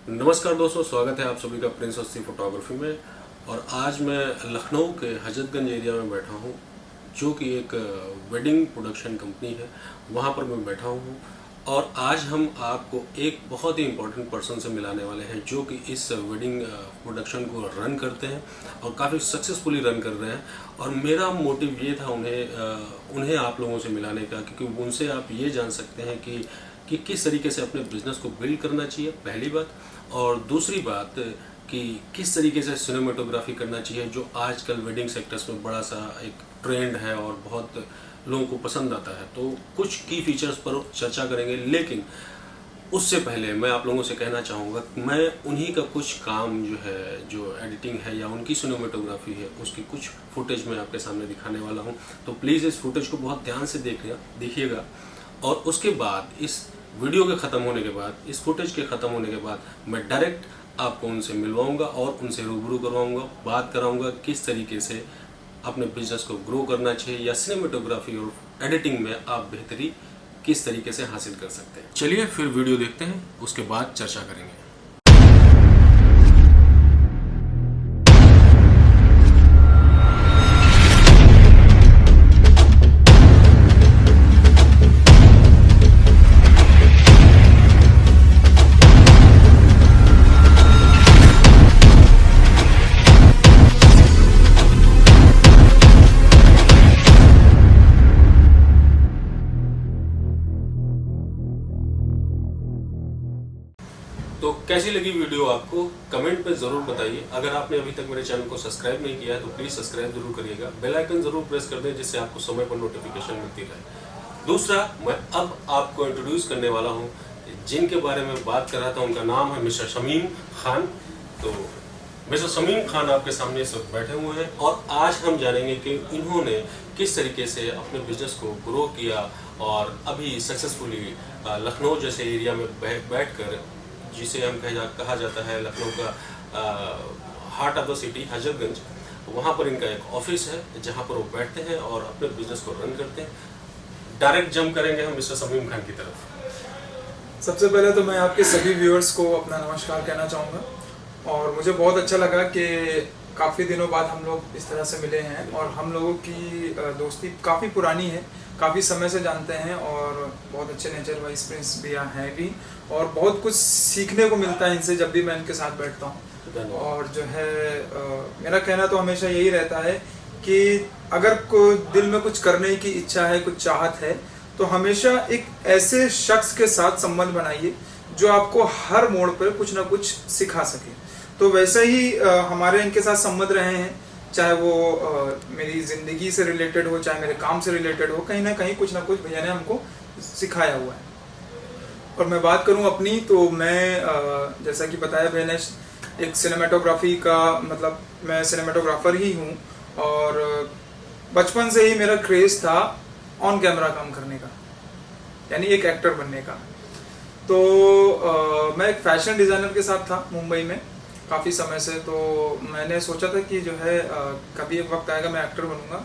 नमस्कार दोस्तों, स्वागत है आप सभी का प्रिंस अस्सी फोटोग्राफी में। और आज मैं लखनऊ के हजरतगंज एरिया में बैठा हूँ, जो कि एक वेडिंग प्रोडक्शन कंपनी है। वहाँ पर मैं बैठा हूँ और आज हम आपको एक बहुत ही इम्पोर्टेंट पर्सन से मिलाने वाले हैं, जो कि इस वेडिंग प्रोडक्शन को रन करते हैं और काफ़ी सक्सेसफुली रन कर रहे हैं। और मेरा मोटिव ये था उन्हें आप लोगों से मिलाने का, क्योंकि उनसे आप ये जान सकते हैं कि किस तरीके से अपने बिजनेस को बिल्ड करना चाहिए, पहली बात। और दूसरी बात कि किस तरीके से सिनेमेटोग्राफी करना चाहिए, जो आजकल वेडिंग सेक्टर्स में बड़ा सा एक ट्रेंड है और बहुत लोगों को पसंद आता है। तो कुछ की फीचर्स पर चर्चा करेंगे, लेकिन उससे पहले मैं आप लोगों से कहना चाहूँगा कि मैं उन्हीं का कुछ काम जो एडिटिंग है या उनकी सिनेमेटोग्राफी है, उसकी कुछ फुटेज मैं आपके सामने दिखाने वाला हूँ। तो प्लीज़ इस फुटेज को बहुत ध्यान से देखिएगा। और उसके बाद इस वीडियो के ख़त्म होने के बाद, इस फुटेज के ख़त्म होने के बाद, मैं डायरेक्ट आपको उनसे मिलवाऊंगा और उनसे रूबरू करवाऊंगा, बात कराऊंगा किस तरीके से अपने बिजनेस को ग्रो करना चाहिए या सिनेमेटोग्राफी और एडिटिंग में आप बेहतरी किस तरीके से हासिल कर सकते हैं। चलिए फिर वीडियो देखते हैं, उसके बाद चर्चा करेंगे। तो कैसी लगी वीडियो आपको, कमेंट में ज़रूर बताइए। अगर आपने अभी तक मेरे चैनल को सब्सक्राइब नहीं किया है तो प्लीज़ सब्सक्राइब जरूर करिएगा। बेल आइकन ज़रूर प्रेस कर दें, जिससे आपको समय पर नोटिफिकेशन मिलती रहे। दूसरा, मैं अब आपको इंट्रोड्यूस करने वाला हूं जिनके बारे में बात कर रहा था। उनका नाम है मिस्टर शमीम खान। तो मिस्टर शमीम खान आपके सामने इस वक्त बैठे हुए हैं और आज हम जानेंगे कि इन्होंने किस तरीके से अपने बिजनेस को ग्रो किया और अभी सक्सेसफुली लखनऊ जैसे एरिया में बैठकर, जिसे हम कहा जाता है लखनऊ का heart of the city Hazratganj, वहाँ पर इनका एक ऑफिस है जहाँ पर वो बैठते हैं और अपने बिजनेस को रन करते हैं। डायरेक्ट जंप करेंगे हम मिस्टर शमीम खान की तरफ। सबसे पहले तो मैं आपके सभी व्यूअर्स को अपना नमस्कार कहना चाहूँगा और मुझे बहुत अच्छा लगा कि काफ़ी दिनों बाद हम लोग इस तरह से मिले हैं और हम लोगों की दोस्ती काफ़ी पुरानी है, काफ़ी समय से जानते हैं और बहुत अच्छे नेचर वाइज प्रिंस भी हैं भी, और बहुत कुछ सीखने को मिलता है इनसे जब भी मैं इनके साथ बैठता हूँ। और जो है मेरा कहना तो हमेशा यही रहता है कि अगर कोई दिल में कुछ करने की इच्छा है, कुछ चाहत है, तो हमेशा एक ऐसे शख्स के साथ संबंध बनाइए जो आपको हर मोड़ पर कुछ ना कुछ सिखा सके। तो वैसे ही हमारे इनके साथ संबंध रहे हैं, चाहे वो मेरी ज़िंदगी से रिलेटेड हो, चाहे मेरे काम से रिलेटेड हो, कहीं ना कहीं कुछ ना कुछ भैया ने हमको सिखाया हुआ है। और मैं बात करूं अपनी, तो मैं जैसा कि बताया भैया ने, एक सिनेमेटोग्राफी का मतलब मैं सिनेमेटोग्राफर ही हूं और बचपन से ही मेरा क्रेज़ था ऑन कैमरा काम करने का, यानी एक एक्टर बनने का। तो मैं एक फैशन डिज़ाइनर के साथ था मुंबई में काफ़ी समय से। तो मैंने सोचा था कि जो है कभी एक वक्त आएगा मैं एक्टर बनूंगा।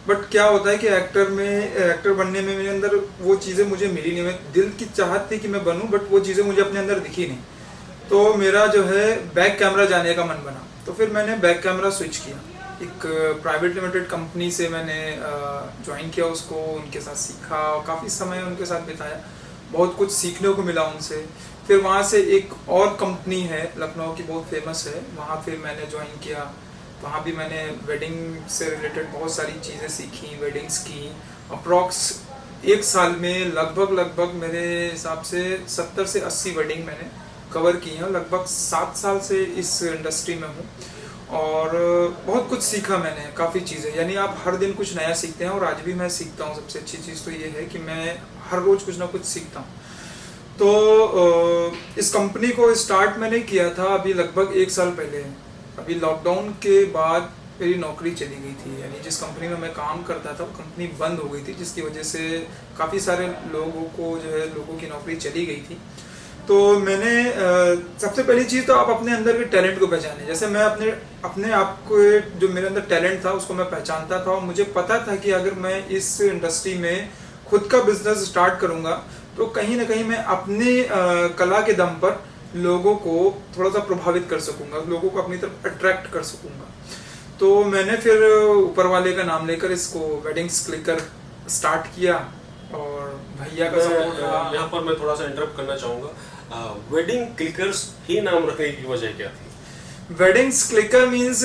बट क्या होता है कि एक्टर बनने में मेरे अंदर वो चीज़ें मुझे मिली नहीं। मैं दिल की चाहत थी कि मैं बनूं, बट वो चीज़ें मुझे अपने अंदर दिखी नहीं। तो मेरा जो है बैक कैमरा जाने का मन बना, तो फिर मैंने बैक कैमरा स्विच किया। एक प्राइवेट लिमिटेड कंपनी से मैंने ज्वाइन किया उसको, उनके साथ सीखा और काफ़ी समय उनके साथ बिताया, बहुत कुछ सीखने को मिला उनसे। फिर वहाँ से एक और कंपनी है लखनऊ की, बहुत फेमस है, वहाँ फिर मैंने ज्वाइन किया। वहाँ भी मैंने वेडिंग से रिलेटेड बहुत सारी चीज़ें सीखी, वेडिंग्स की। अप्रॉक्स एक साल में लगभग मेरे हिसाब से 70 से 80 वेडिंग मैंने कवर की हैं। लगभग 7 साल से इस इंडस्ट्री में हूँ और बहुत कुछ सीखा मैंने, काफ़ी चीज़ें। यानी आप हर दिन कुछ नया सीखते हैं और आज भी मैं सीखता हूँ। सबसे अच्छी चीज़ तो ये है कि मैं हर रोज़ कुछ ना कुछ सीखता हूँ। तो इस कंपनी को स्टार्ट मैंने किया था अभी लगभग 1 साल पहले। अभी लॉकडाउन के बाद मेरी नौकरी चली गई थी, यानी जिस कंपनी में मैं काम करता था वो कंपनी बंद हो गई थी, जिसकी वजह से काफ़ी सारे लोगों को जो है लोगों की नौकरी चली गई थी। तो मैंने सबसे पहली चीज़ तो आप अपने अंदर के टैलेंट को पहचाने। जैसे मैं अपने आप को, जो मेरे अंदर टैलेंट था उसको मैं पहचानता था और मुझे पता था कि अगर मैं इस इंडस्ट्री में खुद का बिजनेस स्टार्ट करूँगा तो कहीं ना कहीं मैं अपने कला के दम पर लोगों को थोड़ा सा प्रभावित कर सकूंगा, लोगों को अपनी तरफ अट्रैक्ट कर सकूंगा। तो मैंने फिर ऊपर वाले का नाम लेकर इसको वेडिंग्स क्लिकर स्टार्ट किया और भैया का सपोर्ट रहा। यहाँ पर मैं थोड़ा सा इंटरप्ट करना चाहूँगा, वेडिंग क्लिकर्स ही नाम रखने की वजह क्या थी? वेडिंग्स क्लिकर मीन्स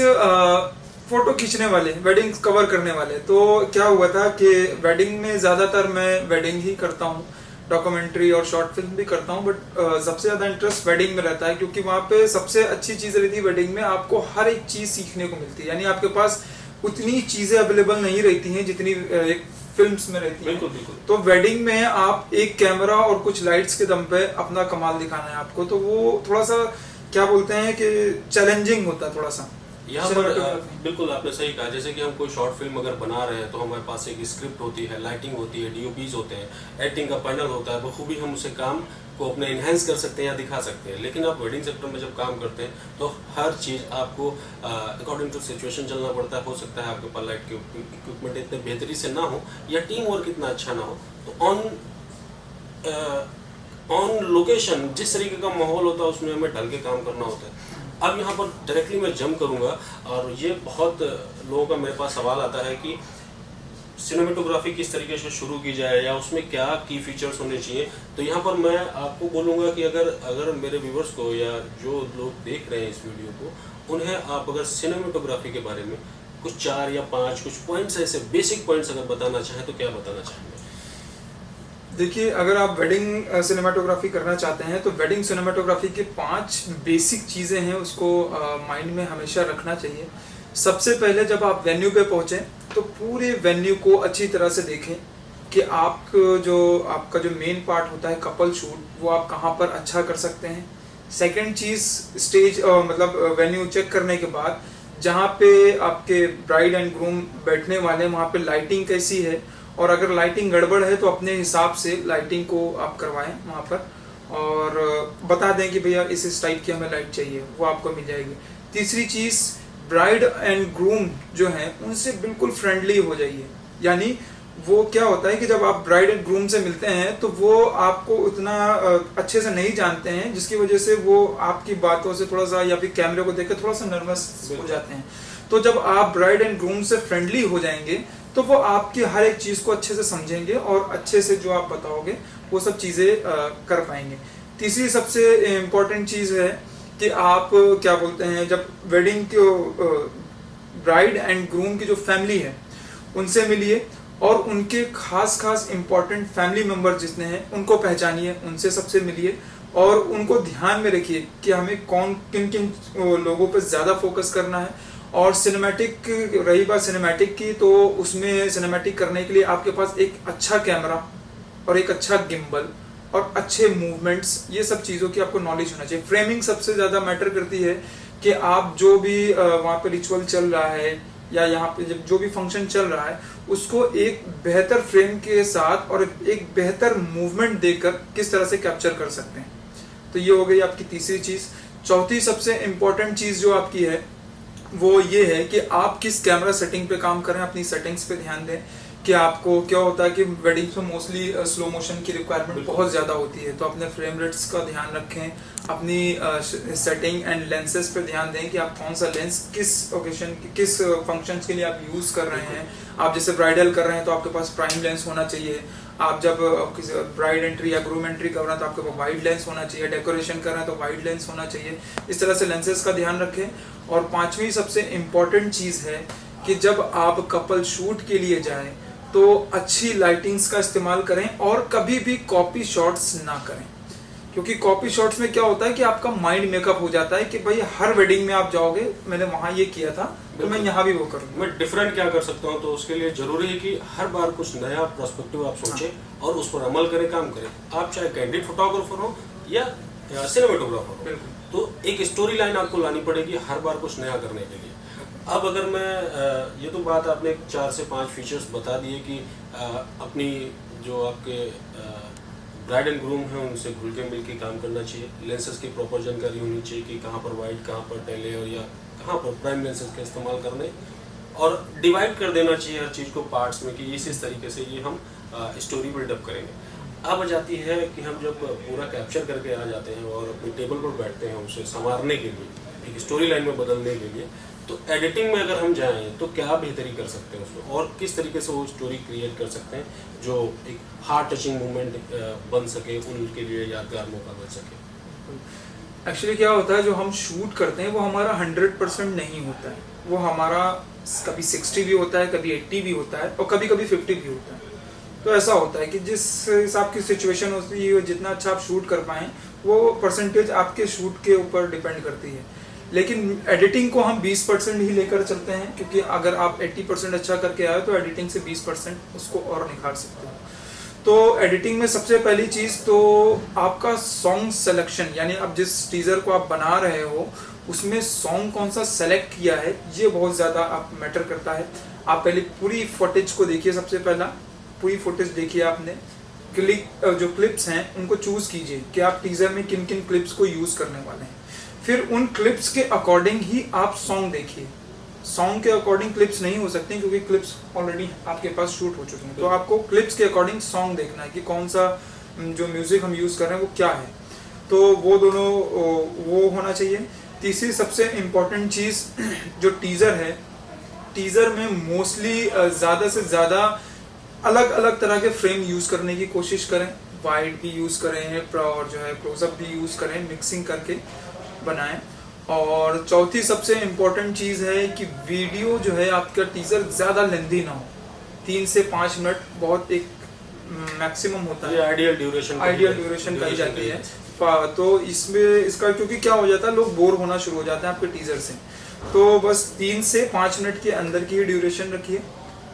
फोटो खींचने वाले, वेडिंग कवर करने वाले। तो क्या हुआ था कि वेडिंग में ज्यादातर मैं वेडिंग ही करता हूँ, डॉक्यूमेंट्री और शॉर्ट फिल्म भी करता हूँ, बट सबसे ज्यादा इंटरेस्ट वेडिंग में रहता है, क्योंकि वहाँ पे सबसे अच्छी चीज रहती है वेडिंग में, आपको हर एक चीज सीखने को मिलती है। यानी आपके पास उतनी चीजें अवेलेबल नहीं रहती हैं जितनी एक फिल्म्स में रहती है। बिल्कुल बिल्कुल। तो वेडिंग में आप एक कैमरा और कुछ लाइट्स के दम पे अपना कमाल दिखाना है आपको, तो वो थोड़ा सा क्या बोलते हैं कि चैलेंजिंग होता है थोड़ा सा। यहाँ पर बिल्कुल आपने सही कहा, जैसे कि हम कोई शॉर्ट फिल्म अगर बना रहे हैं तो हमारे पास एक स्क्रिप्ट होती है, लाइटिंग होती है, डीओपीज होते हैं, एडिटिंग का पैनल होता है, बखूबी हम उसे काम को अपने इन्हेंस कर सकते हैं या दिखा सकते हैं। लेकिन आप वेडिंग सेक्टर में जब काम करते हैं तो हर चीज़ आपको अकॉर्डिंग टू सिचुएशन चलना पड़ता है। हो सकता है आपके पास लाइट के इक्विपमेंट इतने बेहतरी से ना हो या टीम वर्क इतना अच्छा ना हो, तो ऑन लोकेशन जिस तरीके का माहौल होता है उसमें हमें ढल के काम करना होता है। अब यहाँ पर डायरेक्टली मैं जंप करूँगा, और ये बहुत लोगों का मेरे पास सवाल आता है कि सिनेमेटोग्राफी किस तरीके से शुरू की जाए या उसमें क्या की फीचर्स होने चाहिए। तो यहाँ पर मैं आपको बोलूँगा कि अगर मेरे व्यूवर्स को या जो लोग देख रहे हैं इस वीडियो को, उन्हें आप अगर सिनेमेटोग्राफी के बारे में कुछ 4 या 5 कुछ पॉइंट्स ऐसे बेसिक पॉइंट्स अगर बताना चाहें तो क्या बताना चाहेंगे? देखिए, अगर आप वेडिंग सिनेमाटोग्राफी करना चाहते हैं तो वेडिंग सिनेमाटोग्राफी के 5 बेसिक चीज़ें हैं, उसको माइंड में हमेशा रखना चाहिए। सबसे पहले जब आप वेन्यू पे पहुंचे तो पूरे वेन्यू को अच्छी तरह से देखें कि आपका जो मेन पार्ट होता है कपल शूट, वो आप कहाँ पर अच्छा कर सकते हैं। सेकंड चीज़, स्टेज मतलब वेन्यू चेक करने के बाद जहाँ पे आपके ब्राइड एंड ग्रूम बैठने वाले हैं वहाँ पे लाइटिंग कैसी है, और अगर लाइटिंग गड़बड़ है तो अपने हिसाब से लाइटिंग को आप करवाएं वहाँ पर, और बता दें कि भैया इस टाइप की हमें लाइट चाहिए, वो आपको मिल जाएगी। तीसरी चीज़, ब्राइड एंड ग्रूम जो हैं उनसे बिल्कुल फ्रेंडली हो जाइए। यानी वो क्या होता है कि जब आप ब्राइड एंड ग्रूम से मिलते हैं तो वो आपको उतना अच्छे से नहीं जानते हैं, जिसकी वजह से वो आपकी बातों से थोड़ा सा या फिर कैमरे को देख कर थोड़ा सा नर्वस हो जाते हैं। तो जब आप ब्राइड एंड ग्रूम से फ्रेंडली हो जाएंगे तो वो आपकी हर एक चीज़ को अच्छे से समझेंगे और अच्छे से जो आप बताओगे वो सब चीज़ें कर पाएंगे। तीसरी सबसे इम्पोर्टेंट चीज़ है कि आप क्या बोलते हैं, जब वेडिंग के ब्राइड एंड ग्रूम की जो फैमिली है उनसे मिलिए और उनके खास इम्पोर्टेंट फैमिली मेंबर जितने हैं उनको पहचानिए, उनसे सबसे मिलिए और उनको ध्यान में रखिए कि हमें किन लोगों पर ज़्यादा फोकस करना है। और सिनेमैटिक, रही बात सिनेमैटिक की, तो उसमें सिनेमैटिक करने के लिए आपके पास एक अच्छा कैमरा और एक अच्छा गिम्बल और अच्छे मूवमेंट्स, ये सब चीज़ों की आपको नॉलेज होना चाहिए। फ्रेमिंग सबसे ज़्यादा मैटर करती है कि आप जो भी वहाँ पे रिचुअल चल रहा है या यहाँ पे जो भी फंक्शन चल रहा है उसको एक बेहतर फ्रेम के साथ और एक बेहतर मूवमेंट देकर किस तरह से कैप्चर कर सकते हैं। तो ये हो गई आपकी तीसरी चीज़। चौथी सबसे इम्पोर्टेंट चीज़ जो आपकी है वो ये है कि आप किस कैमरा सेटिंग पे काम करें, अपनी सेटिंग्स पे ध्यान दें कि आपको क्या होता है कि वेडिंग्स में मोस्टली स्लो मोशन की रिक्वायरमेंट बहुत ज़्यादा होती है, तो अपने फ्रेम रेट्स का ध्यान रखें, अपनी सेटिंग एंड लेंसेज पे ध्यान दें कि आप कौन सा लेंस किस ओकेशन किस फंक्शंस के लिए आप यूज़ कर रहे हैं। आप जैसे ब्राइडल कर रहे हैं तो आपके पास प्राइम लेंस होना चाहिए, आप जब किसी ब्राइड एंट्री या ग्रूम एंट्री कर रहे हैं तो आपके पास वाइड लेंस होना चाहिए, डेकोरेशन कर रहे हैं तो वाइड लेंस होना चाहिए। इस तरह से लेंसेज का ध्यान रखें। और पांचवी सबसे इम्पॉर्टेंट चीज़ है कि जब आप कपल शूट के लिए जाएं तो अच्छी लाइटिंग्स का इस्तेमाल करें और कभी भी कॉपी शॉट्स ना करें, क्योंकि कॉपी शॉट्स में क्या होता है कि आपका माइंड मेकअप हो जाता है कि भाई हर वेडिंग में आप जाओगे, मैंने वहां ये किया था तो मैं यहाँ भी वो करूँगा, मैं डिफरेंट क्या कर सकता हूँ। तो उसके लिए जरूरी है कि हर बार कुछ नया पर्सपेक्टिव आप सोचें और उस पर अमल करें, काम करें। आप चाहे कैंडिड फोटोग्राफर हो या सिनेमेटोग्राफर हो, तो एक स्टोरी लाइन आपको लानी पड़ेगी हर बार कुछ नया करने के लिए। अब अगर मैं ये तो बात आपने 4 से 5 फीचर्स बता दिए कि अपनी जो आपके ब्राइड एंड ग्रूम हैं उनसे घुल के मिल के काम करना चाहिए, लेंसेज की प्रॉपर जानकारी होनी चाहिए कि कहाँ पर वाइड, कहाँ पर टेले और या कहाँ पर प्राइम लेंसेज का इस्तेमाल करने, और डिवाइड कर देना चाहिए हर चीज़ को पार्ट्स में कि इस तरीके से ये हम स्टोरी बिल्डअप करेंगे। अब जाती है कि हम जब पूरा कैप्चर करके आ जाते हैं और अपनी टेबल पर बैठते हैं उसे संवारने के लिए, एक स्टोरी लाइन में बदलने के लिए, तो एडिटिंग में अगर हम जाएं तो क्या बेहतरी कर सकते हैं उसमें और किस तरीके से वो स्टोरी क्रिएट कर सकते हैं जो एक हार्ट टचिंग मोमेंट बन सके, उनके लिए यादगार मौका बन सके। एक्चुअली क्या होता है, जो हम शूट करते हैं वो हमारा 100% नहीं होता है, वो हमारा कभी 60 भी होता है, कभी 80 भी होता है और कभी कभी 50 भी होता है। तो ऐसा होता है कि जिस हिसाब की सिचुएशन होती है, जितना अच्छा आप शूट कर पाएँ वो परसेंटेज आपके शूट के ऊपर डिपेंड करती है। लेकिन एडिटिंग को हम 20% ही लेकर चलते हैं, क्योंकि अगर आप 80% अच्छा करके आए तो एडिटिंग से 20% उसको और निखार सकते हो। तो एडिटिंग में सबसे पहली चीज़ तो आपका सॉन्ग सिलेक्शन, यानी अब जिस टीज़र को आप बना रहे हो उसमें सॉन्ग कौन सा सेलेक्ट किया है, ये बहुत ज़्यादा आप मैटर करता है। आप पहले पूरी फुटेज को देखिए, सबसे पहला पूरी फुटेज देखिए आपने, जो क्लिप्स हैं उनको चूज़ कीजिए कि आप टीज़र में किन किन क्लिप्स को यूज़ करने वाले हैं। फिर उन क्लिप्स के अकॉर्डिंग ही आप सॉन्ग देखिए। सॉन्ग के अकॉर्डिंग क्लिप्स नहीं हो सकती क्योंकि क्लिप्स ऑलरेडी आपके पास शूट हो चुके हैं। तो आपको क्लिप्स के अकॉर्डिंग सॉन्ग देखना है कि कौन सा जो म्यूजिक हम यूज़ कर रहे हैं वो क्या है। तो वो दोनों वो होना चाहिए। तीसरी सबसे इम्पोर्टेंट चीज़ जो टीज़र है, टीज़र में मोस्टली ज़्यादा से ज़्यादा अलग अलग तरह के फ्रेम यूज़ करने की कोशिश करें। वाइड भी यूज़ करें और जो है क्लोजअप भी यूज़ करें, मिक्सिंग करके बनाएं। और चौथी सबसे इम्पोर्टेंट चीज़ है कि वीडियो जो है आपका टीज़र ज़्यादा लेंथी ना हो। 3 से 5 मिनट बहुत एक मैक्सिमम होता है, आइडियल ड्यूरेशन कही जाती है। तो इसमें इसका क्योंकि क्या हो जाता है, लोग बोर होना शुरू हो जाते हैं आपके टीज़र से। तो बस 3 से 5 मिनट के अंदर की ड्यूरेशन रखिए,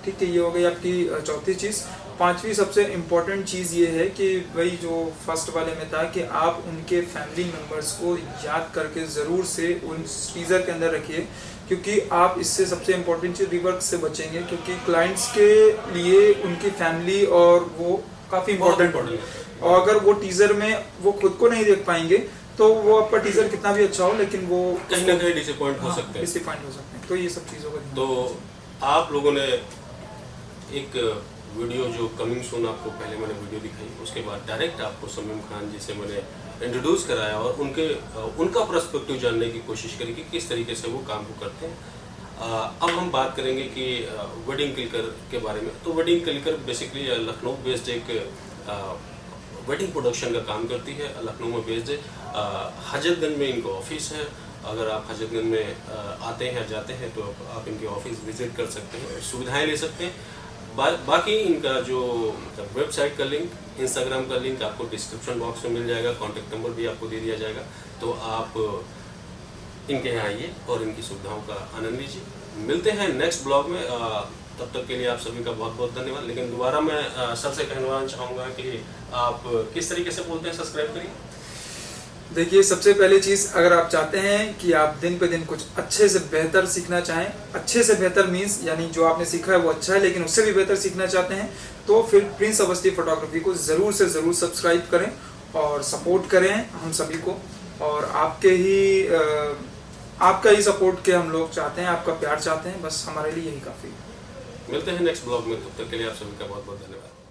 ठीक है। ये हो गई आपकी चौथी चीज़। पांचवी सबसे इम्पोर्टेंट चीज़ ये है कि वही जो फर्स्ट वाले में था कि आप उनके फैमिली मेम्बर्स को याद करके ज़रूर से उन टीज़र के अंदर रखिए, क्योंकि आप इससे सबसे इम्पोर्टेंट चीज़ रिवर्क से बचेंगे, क्योंकि क्लाइंट्स के लिए उनकी फैमिली और वो काफ़ी इम्पोर्टेंट है। और अगर वो टीज़र में वो खुद को नहीं देख पाएंगे तो वो आपका टीज़र कितना भी अच्छा हो लेकिन वो कहीं ना कहीं डिसअपॉइंट हो सकते हैं। तो ये सब चीज़ों का तो आप लोगों ने एक वीडियो जो कमिंग सून आपको पहले मैंने वीडियो दिखाई, उसके बाद डायरेक्ट आपको समीम खान जी से मैंने इंट्रोड्यूस कराया और उनका पर्सपेक्टिव जानने की कोशिश करी कि किस तरीके से वो काम को करते हैं। अब हम बात करेंगे कि वेडिंग क्लिकर के बारे में। तो wedding clicker basically Lucknow based एक वेडिंग प्रोडक्शन का काम करती है, लखनऊ में बेस्ड है। हजरतगंज में इनका ऑफिस है। अगर आप हजरतगंज में आते हैं जाते हैं तो आप इनके ऑफिस विजिट कर सकते हैं, सुविधाएं ले सकते हैं। बाकी इनका जो वेबसाइट का लिंक, इंस्टाग्राम का लिंक आपको डिस्क्रिप्शन बॉक्स में मिल जाएगा, कॉन्टैक्ट नंबर भी आपको दे दिया जाएगा। तो आप इनके यहाँ आइए और इनकी सुविधाओं का आनंद लीजिए। मिलते हैं नेक्स्ट ब्लॉग में। तब तक के लिए आप सभी का बहुत बहुत धन्यवाद। लेकिन दोबारा मैं सर से कहना चाहूँगा कि आप किस तरीके से बोलते हैं सब्सक्राइब करिए। देखिए, सबसे पहली चीज़, अगर आप चाहते हैं कि आप दिन पे दिन कुछ अच्छे से बेहतर सीखना चाहें, अच्छे से बेहतर मीन्स यानी जो आपने सीखा है वो अच्छा है लेकिन उससे भी बेहतर सीखना चाहते हैं, तो फिर प्रिंस अवस्थी फोटोग्राफी को ज़रूर से ज़रूर सब्सक्राइब करें और सपोर्ट करें हम सभी को। और आपका ही सपोर्ट के हम लोग चाहते हैं, आपका प्यार चाहते हैं, बस हमारे लिए यही काफ़ी है। मिलते हैं नेक्स्ट ब्लॉग में, तब तक के लिए आप सभी का बहुत बहुत धन्यवाद।